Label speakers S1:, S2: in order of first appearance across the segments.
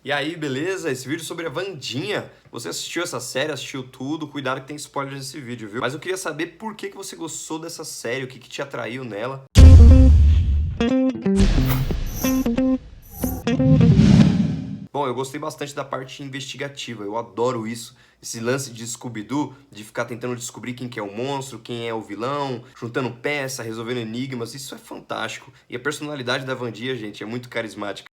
S1: E aí, beleza? Esse vídeo é sobre a Wandinha. Você assistiu essa série, assistiu tudo, cuidado que tem spoiler nesse vídeo, viu? Mas eu queria saber por que você gostou dessa série, o que te atraiu nela. Bom, eu gostei bastante da parte investigativa, eu adoro isso. Esse lance de Scooby-Doo, de ficar tentando descobrir quem que é o monstro, quem é o vilão, juntando peça, resolvendo enigmas, isso é fantástico. E a personalidade da Wandinha, gente, é muito carismática.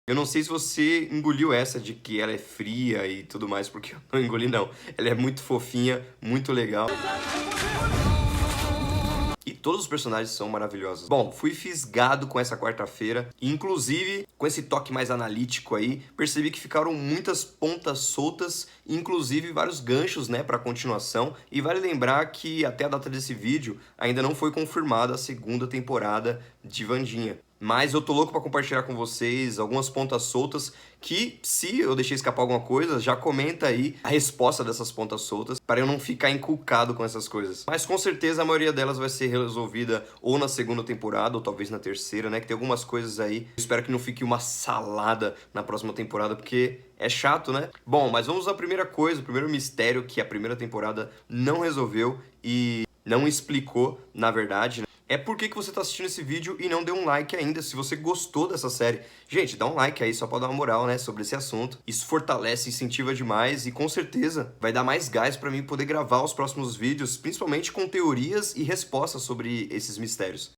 S1: Eu não sei se você engoliu essa de que ela é fria e tudo mais, porque eu não engoli não. Ela é muito fofinha, muito legal. E todos os personagens são maravilhosos. Bom, fui fisgado com essa quarta-feira. Inclusive, com esse toque mais analítico aí, percebi que ficaram muitas pontas soltas, inclusive vários ganchos, né, para continuação. E vale lembrar que até a data desse vídeo ainda não foi confirmada a segunda temporada de Wandinha. Mas eu tô louco pra compartilhar com vocês algumas pontas soltas que, se eu deixei escapar alguma coisa, já comenta aí a resposta dessas pontas soltas para eu não ficar encucado com essas coisas. Mas com certeza a maioria delas vai ser resolvida ou na segunda temporada ou talvez na terceira, né? Que tem algumas coisas aí. Eu espero que não fique uma salada na próxima temporada, porque é chato, né? Bom, mas vamos à primeira coisa, o primeiro mistério que a primeira temporada não resolveu e não explicou, na verdade, né? É por que você está assistindo esse vídeo e não deu um like ainda, se você gostou dessa série. Gente, dá um like aí só para dar uma moral, né, sobre esse assunto. Isso fortalece, incentiva demais e com certeza vai dar mais gás para mim poder gravar os próximos vídeos, principalmente com teorias e respostas sobre esses mistérios.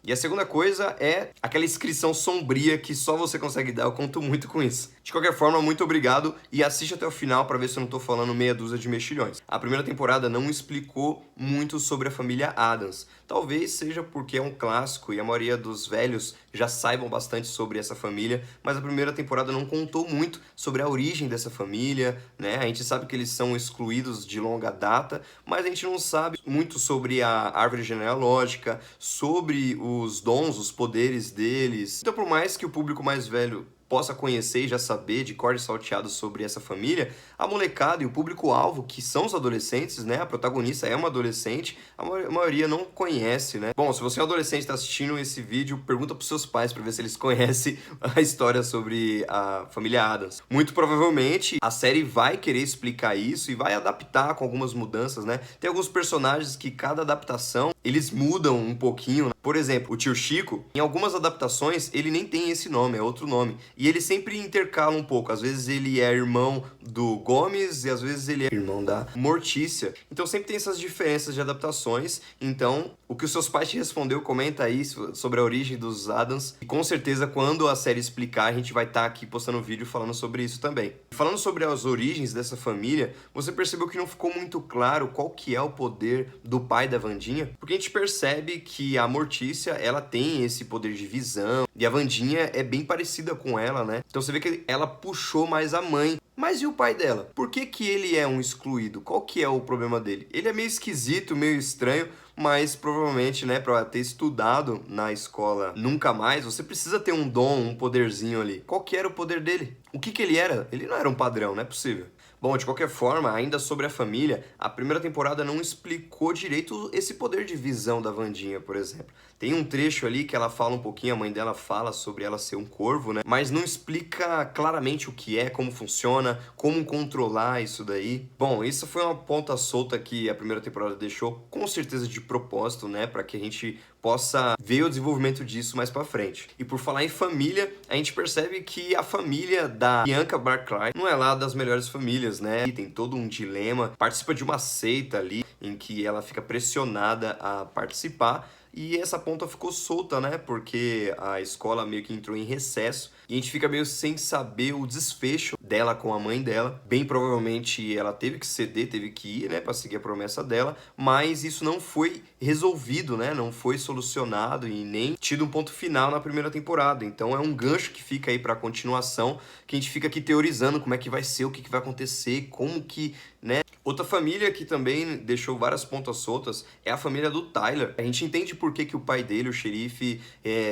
S1: E a segunda coisa é aquela inscrição sombria que só você consegue dar, eu conto muito com isso. De qualquer forma, muito obrigado e assiste até o final para ver se eu não tô falando meia dúzia de mexilhões. A primeira temporada não explicou muito sobre a família Addams. Talvez seja porque é um clássico e a maioria dos velhos já saibam bastante sobre essa família, mas a primeira temporada não contou muito sobre a origem dessa família, né? A gente sabe que eles são excluídos de longa data, mas a gente não sabe muito sobre a árvore genealógica, sobre os dons, os poderes deles. Então, por mais que o público mais velho possa conhecer e já saber de cor e salteado sobre essa família, a molecada e o público-alvo, que são os adolescentes, né? A protagonista é uma adolescente, a maioria não conhece, né? Bom, se você é um adolescente e está assistindo esse vídeo, pergunta pros seus pais para ver se eles conhecem a história sobre a família Addams. Muito provavelmente a série vai querer explicar isso e vai adaptar com algumas mudanças, né? Tem alguns personagens que cada adaptação eles mudam um pouquinho. Por exemplo, o tio Chico, em algumas adaptações, ele nem tem esse nome, é outro nome. E ele sempre intercala um pouco. Às vezes ele é irmão do Gomes e às vezes ele é irmão da Mortícia. Então sempre tem essas diferenças de adaptações. Então, o que os seus pais te respondeu, comenta aí sobre a origem dos Addams. E com certeza, quando a série explicar, a gente vai estar aqui postando vídeo falando sobre isso também. Falando sobre as origens dessa família, você percebeu que não ficou muito claro qual que é o poder do pai da Wandinha? Porque a gente percebe que a Mortícia, ela tem esse poder de visão. E a Wandinha é bem parecida com ela, né? Então você vê que ela puxou mais a mãe. Mas e o pai dela? Por que que ele é um excluído? Qual que é o problema dele? Ele é meio esquisito, meio estranho, mas provavelmente, né, para ter estudado na escola nunca mais, você precisa ter um dom, um poderzinho ali. Qual que era o poder dele? O que que ele era? Ele não era um padrão, não é possível. Bom, de qualquer forma, ainda sobre a família, a primeira temporada não explicou direito esse poder de visão da Wandinha, por exemplo. Tem um trecho ali que ela fala um pouquinho, a mãe dela fala sobre ela ser um corvo, né? Mas não explica claramente o que é, como funciona, como controlar isso daí. Bom, isso foi uma ponta solta que a primeira temporada deixou com certeza de propósito, né? Para que a gente possa ver o desenvolvimento disso mais pra frente. E por falar em família, a gente percebe que a família da Bianca Barclay não é lá das melhores famílias, né? E tem todo um dilema, participa de uma seita ali, em que ela fica pressionada a participar, e essa ponta ficou solta, né? Porque a escola meio que entrou em recesso e a gente fica meio sem saber o desfecho dela com a mãe dela. Bem provavelmente ela teve que ceder, teve que ir, né? Pra seguir a promessa dela, mas isso não foi resolvido, né? Não foi solucionado e nem tido um ponto final na primeira temporada. Então é um gancho que fica aí pra continuação, que a gente fica aqui teorizando como é que vai ser, o que vai acontecer, como que, né? Outra família que também deixou várias pontas soltas é a família do Tyler. A gente entende por que o pai dele, o xerife,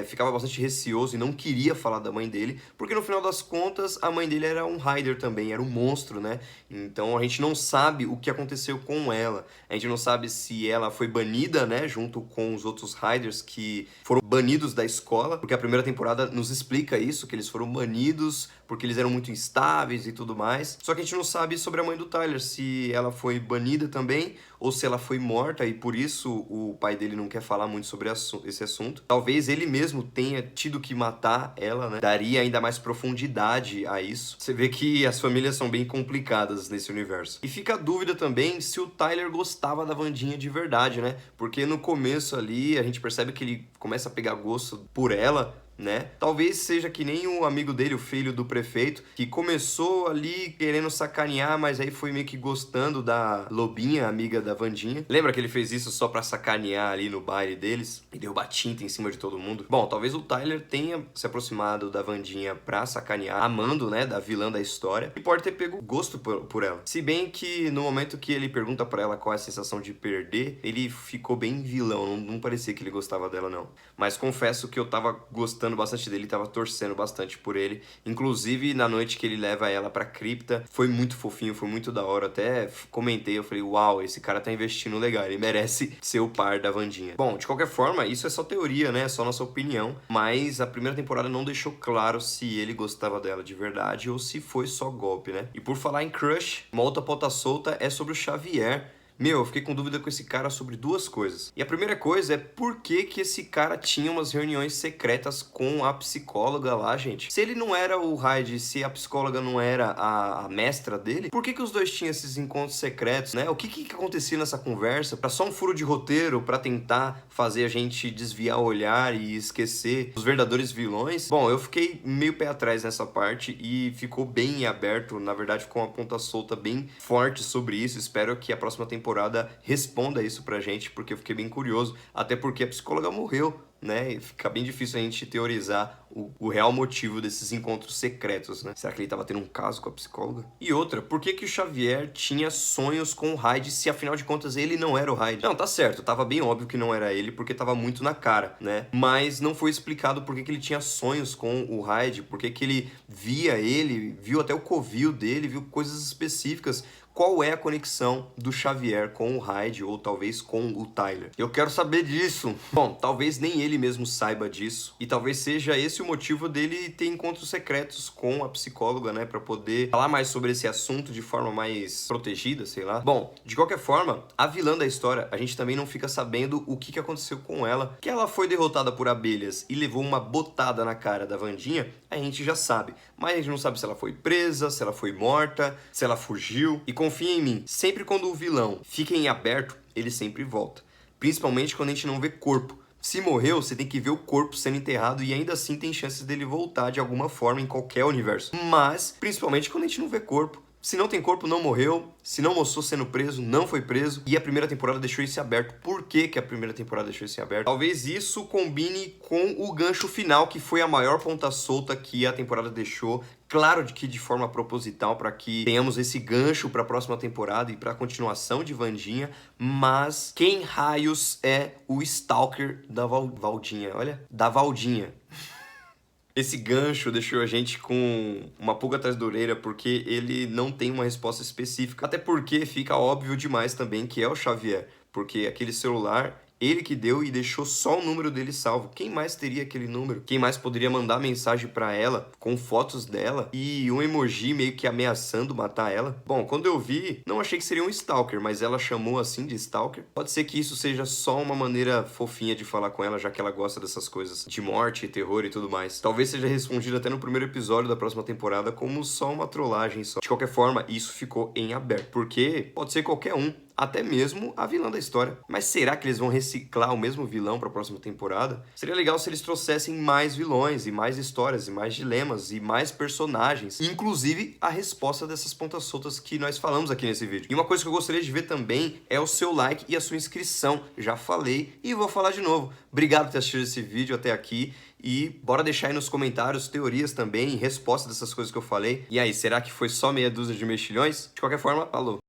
S1: ficava bastante receoso e não queria falar da mãe dele, porque no final das contas a mãe dele era um Rider também, era um monstro, né? Então a gente não sabe o que aconteceu com ela. A gente não sabe se ela foi banida, né, junto com os outros Riders que foram banidos da escola, porque a primeira temporada nos explica isso, que eles foram banidos porque eles eram muito instáveis e tudo mais. Só que a gente não sabe sobre a mãe do Tyler, se ela foi banida também ou se ela foi morta e por isso o pai dele não quer falar muito sobre esse assunto. Talvez ele mesmo tenha tido que matar ela, né? Daria ainda mais profundidade a isso. Você vê que as famílias são bem complicadas nesse universo. E fica a dúvida também se o Tyler gostava da Wandinha de verdade, né? Porque no começo ali a gente percebe que ele começa a pegar gosto por ela, né? Talvez seja que nem o amigo dele, o filho do prefeito, que começou ali querendo sacanear, mas aí foi meio que gostando da Lobinha, amiga da Wandinha. Lembra que ele fez isso só pra sacanear ali no baile deles? E deu tinta em cima de todo mundo? Bom, talvez o Tyler tenha se aproximado da Wandinha pra sacanear, amando, né, da vilã da história, e pode ter pego gosto por ela. Se bem que no momento que ele pergunta pra ela qual é a sensação de perder, ele ficou bem vilão, não parecia que ele gostava dela, não. Mas confesso que eu tava gostando bastante dele, tava torcendo bastante por ele. Inclusive, na noite que ele leva ela pra cripta, foi muito fofinho, foi muito da hora. Até comentei, eu falei, uau, esse cara tá investindo legal, ele merece ser o par da Wandinha. Bom, de qualquer forma, isso é só teoria, né? É só nossa opinião. Mas a primeira temporada não deixou claro se ele gostava dela de verdade ou se foi só golpe, né? E por falar em crush, uma outra ponta solta é sobre o Xavier. Meu, eu fiquei com dúvida com esse cara sobre duas coisas. E a primeira coisa é por que esse cara tinha umas reuniões secretas com a psicóloga lá, gente. Se ele não era o Hyde, se a psicóloga não era a mestra dele, por que os dois tinham esses encontros secretos, né? O que acontecia nessa conversa? Pra só um furo de roteiro, pra tentar fazer a gente desviar o olhar e esquecer os verdadeiros vilões? Bom, eu fiquei meio pé atrás nessa parte e ficou bem aberto. Na verdade, ficou uma ponta solta bem forte sobre isso. Espero que a próxima temporada responda isso pra gente, porque eu fiquei bem curioso, até porque a psicóloga morreu, né? E fica bem difícil a gente teorizar o real motivo desses encontros secretos, né? Será que ele tava tendo um caso com a psicóloga? E outra, por que o Xavier tinha sonhos com o Hyde se afinal de contas ele não era o Hyde? Não, tá certo, tava bem óbvio que não era ele porque tava muito na cara, né? Mas não foi explicado por que ele tinha sonhos com o Hyde, por que ele via ele, viu até o covil dele, viu coisas específicas. Qual é a conexão do Xavier com o Hyde ou talvez com o Tyler? Eu quero saber disso. Bom, talvez nem ele mesmo saiba disso e talvez seja esse o motivo dele ter encontros secretos com a psicóloga, né, para poder falar mais sobre esse assunto de forma mais protegida, sei lá. Bom, de qualquer forma, a vilã da história, a gente também não fica sabendo o que aconteceu com ela, que ela foi derrotada por abelhas e levou uma botada na cara da Wandinha, a gente já sabe, mas a gente não sabe se ela foi presa, se ela foi morta, se ela fugiu. E confia em mim, sempre quando o vilão fica em aberto, ele sempre volta. Principalmente quando a gente não vê corpo. Se morreu, você tem que ver o corpo sendo enterrado e ainda assim tem chances dele voltar de alguma forma em qualquer universo. Mas, principalmente quando a gente não vê corpo. Se não tem corpo, não morreu. Se não mostrou sendo preso, não foi preso. E a primeira temporada deixou isso aberto. Por que a primeira temporada deixou isso aberto? Talvez isso combine com o gancho final, que foi a maior ponta solta que a temporada deixou. Claro que de forma proposital, para que tenhamos esse gancho para a próxima temporada e para a continuação de Wandinha. Mas quem raios é o Stalker da Valdinha? Olha, da Valdinha. Esse gancho deixou a gente com uma pulga atrás da orelha porque ele não tem uma resposta específica. Até porque fica óbvio demais também que é o Xavier. Porque aquele celular, ele que deu e deixou só o número dele salvo. Quem mais teria aquele número? Quem mais poderia mandar mensagem pra ela com fotos dela e um emoji meio que ameaçando matar ela? Bom, quando eu vi, não achei que seria um stalker, mas ela chamou assim de stalker. Pode ser que isso seja só uma maneira fofinha de falar com ela, já que ela gosta dessas coisas de morte, terror e tudo mais. Talvez seja respondido até no primeiro episódio da próxima temporada como só uma trollagem só. De qualquer forma, isso ficou em aberto, porque pode ser qualquer um. Até mesmo a vilã da história. Mas será que eles vão reciclar o mesmo vilão para a próxima temporada? Seria legal se eles trouxessem mais vilões, e mais histórias, e mais dilemas, e mais personagens. Inclusive, a resposta dessas pontas soltas que nós falamos aqui nesse vídeo. E uma coisa que eu gostaria de ver também é o seu like e a sua inscrição. Já falei e vou falar de novo. Obrigado por ter assistido esse vídeo até aqui. E bora deixar aí nos comentários teorias também, respostas dessas coisas que eu falei. E aí, será que foi só meia dúzia de mexilhões? De qualquer forma, falou!